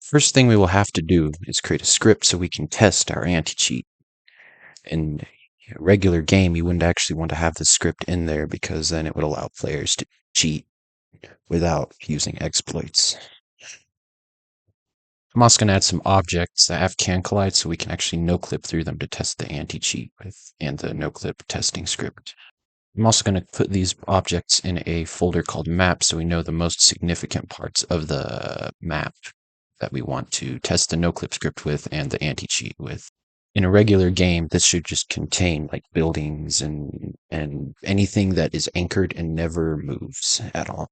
First thing we will have to do is create a script so we can test our anti-cheat. In a regular game, you wouldn't actually want to have the script in there because then it would allow players to cheat without using exploits. I'm also going to add some objects that have can collide so we can actually noclip through them to test the anti-cheat with and the noclip testing script. I'm also going to put these objects in a folder called map so we know the most significant parts of the map that we want to test the noclip script with and the anti-cheat with. In a regular game, this should just contain like buildings and anything that is anchored and never moves at all.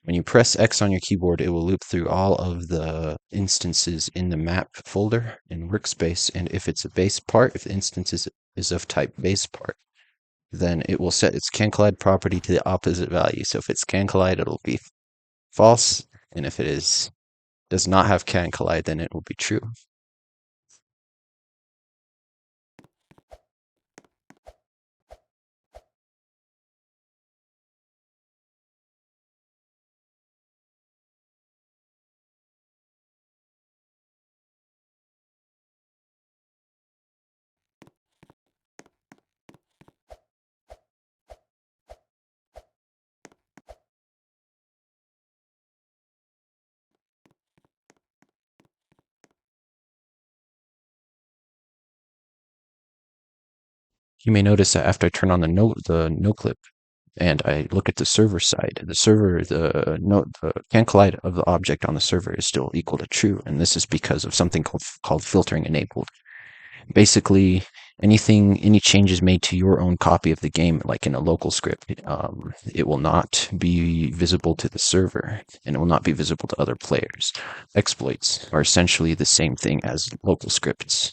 When you press X on your keyboard, it will loop through all of the instances in the map folder in workspace. And if it's a base part, if the instance is of type base part, then it will set its can collide property to the opposite value. So if it's can collide, it'll be false. And if it does not have can collide, then it will be true. You may notice that after I turn on the noclip and I look at the server side, the can collide of the object on the server is still equal to true, and this is because of something called filtering enabled. Basically, any changes made to your own copy of the game, like in a local script, it will not be visible to the server, and it will not be visible to other players. Exploits are essentially the same thing as local scripts.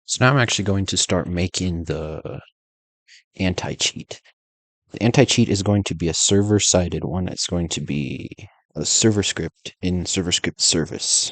So now I'm actually going to start making the anti-cheat. The anti-cheat is going to be a server-sided one. It's going to be a server script in server script service.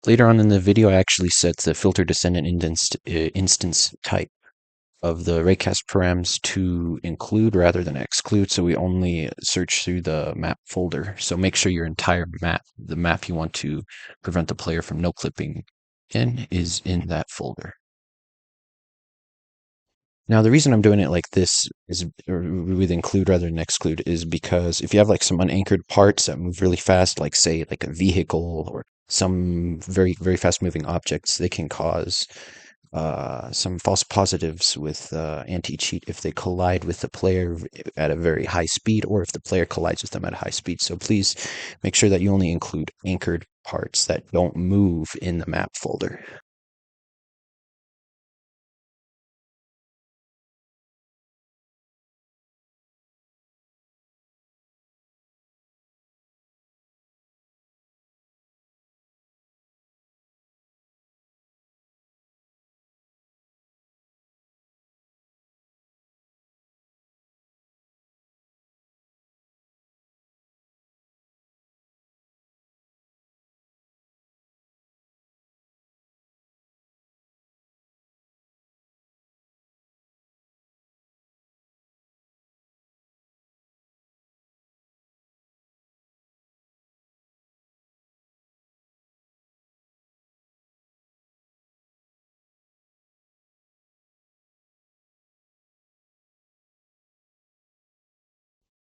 Later on in the video, I actually set the filter descendant instance type of the raycast params to include rather than exclude, so we only search through the map folder. So make sure your entire map, the map you want to prevent the player from no clipping in, is in that folder. Now, the reason I'm doing it like this is, or with include rather than exclude, is because if you have like some unanchored parts that move really fast, like say like a vehicle or some very, very fast moving objects, they can cause some false positives with anti-cheat if they collide with the player at a very high speed or if the player collides with them at a high speed. So please make sure that you only include anchored parts that don't move in the map folder.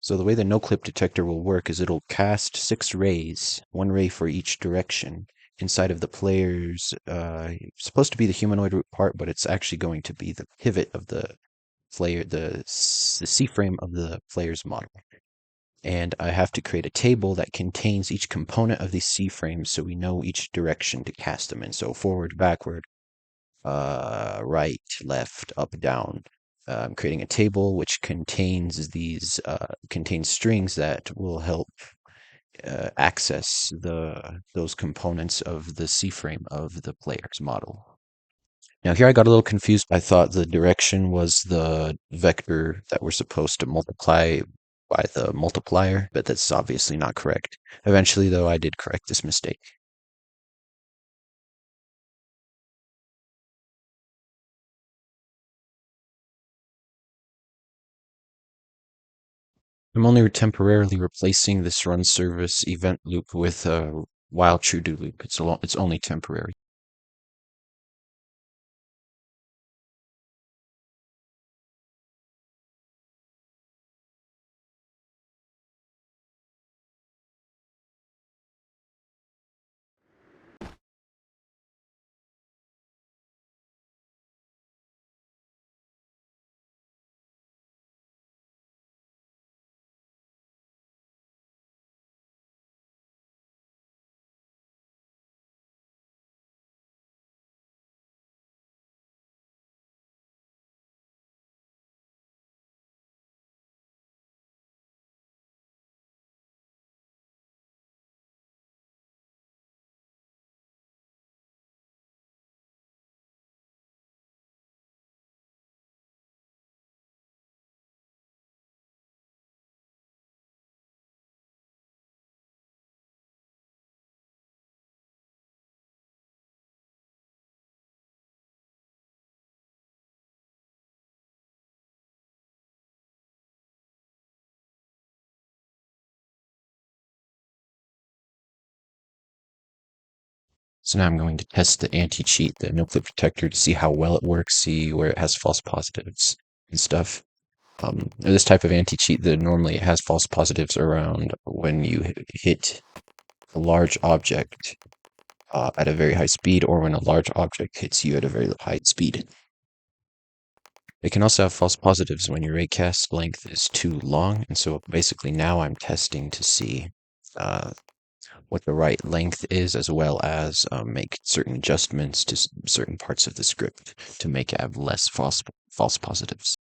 So the way the no-clip detector will work is it'll cast 6 rays, 1 ray for each direction, inside of the player's, it's supposed to be the humanoid root part, but it's actually going to be the pivot of the player, the C-frame of the player's model. And I have to create a table that contains each component of these C-frames so we know each direction to cast them in. So forward, backward, right, left, up, down. I'm creating a table which contains contains strings that will help access those components of the C-frame of the player's model. Now here I got a little confused. I thought the direction was the vector that we're supposed to multiply by the multiplier, but that's obviously not correct. Eventually, though, I did correct this mistake. I'm only temporarily replacing this run service event loop with a while true do loop. It's only temporary. So now I'm going to test the anti-cheat, the no-clip detector, to see how well it works, see where it has false positives and stuff. This type of anti-cheat, that normally it has false positives around when you hit a large object at a very high speed, or when a large object hits you at a very high speed. It can also have false positives when your raycast length is too long, and so basically now I'm testing to see uh, what the right length is, as well as make certain adjustments to certain parts of the script to make it have less false positives.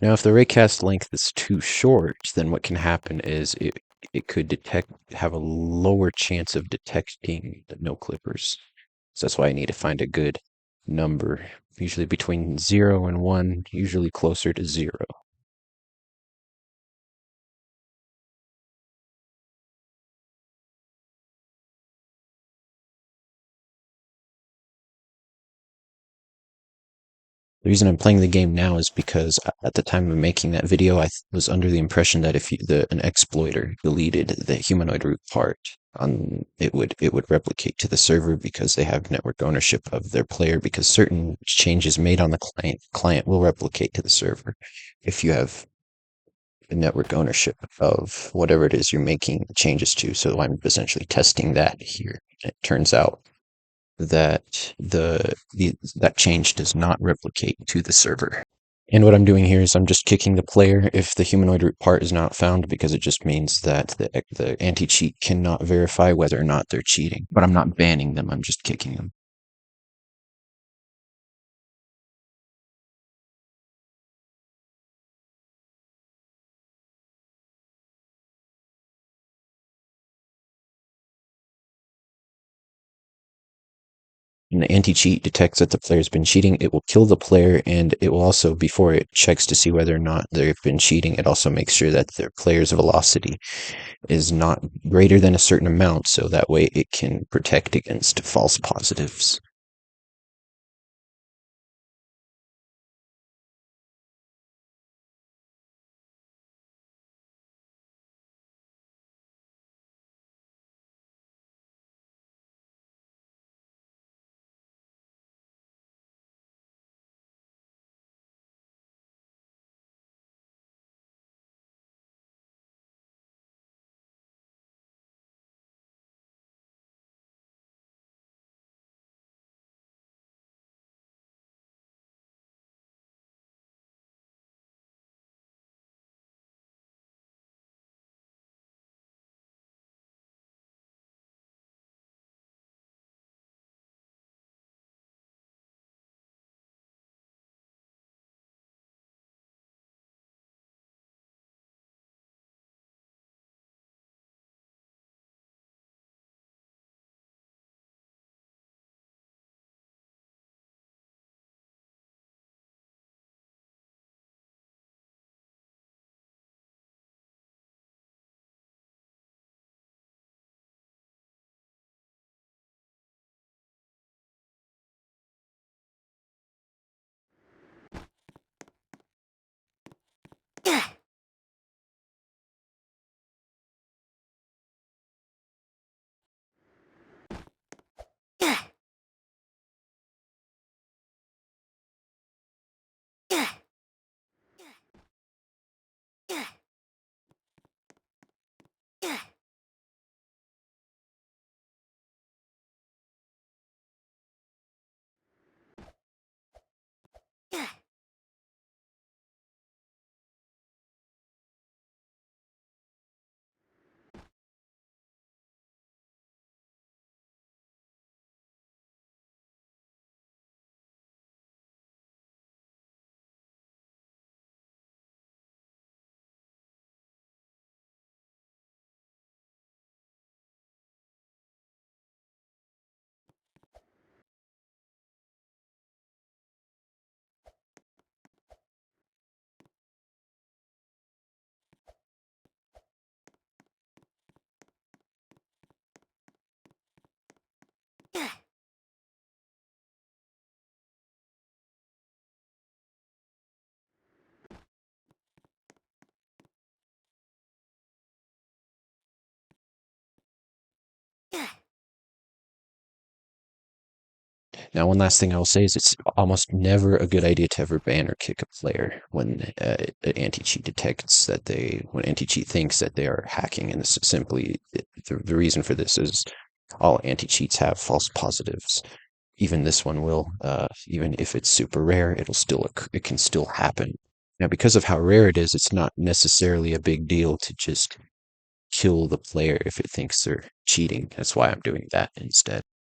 Now, if the raycast length is too short, then what can happen is it could have a lower chance of detecting the no clippers. So that's why I need to find a good number, usually between 0 and 1, usually closer to 0. The reason I'm playing the game now is because at the time of making that video, I was under the impression that if an exploiter deleted the humanoid root part, it would replicate to the server because they have network ownership of their player. Because certain changes made on the client will replicate to the server if you have the network ownership of whatever it is you're making changes to. So I'm essentially testing that here. It turns out that that change does not replicate to the server. And what I'm doing here is I'm just kicking the player if the humanoid root part is not found, because it just means that the anti-cheat cannot verify whether or not they're cheating. But I'm not banning them, I'm just kicking them. And the anti-cheat detects that the player's been cheating. It will kill the player, and it will also, before it checks to see whether or not they've been cheating, it also makes sure that their player's velocity is not greater than a certain amount, so that way it can protect against false positives. Now, one last thing I will say is it's almost never a good idea to ever ban or kick a player when an anti-cheat detects that when anti-cheat thinks that they are hacking. And this is simply, the reason for this is all anti-cheats have false positives. Even this one will, even if it's super rare, it can still happen. Now, because of how rare it is, it's not necessarily a big deal to just kill the player if it thinks they're cheating. That's why I'm doing that instead.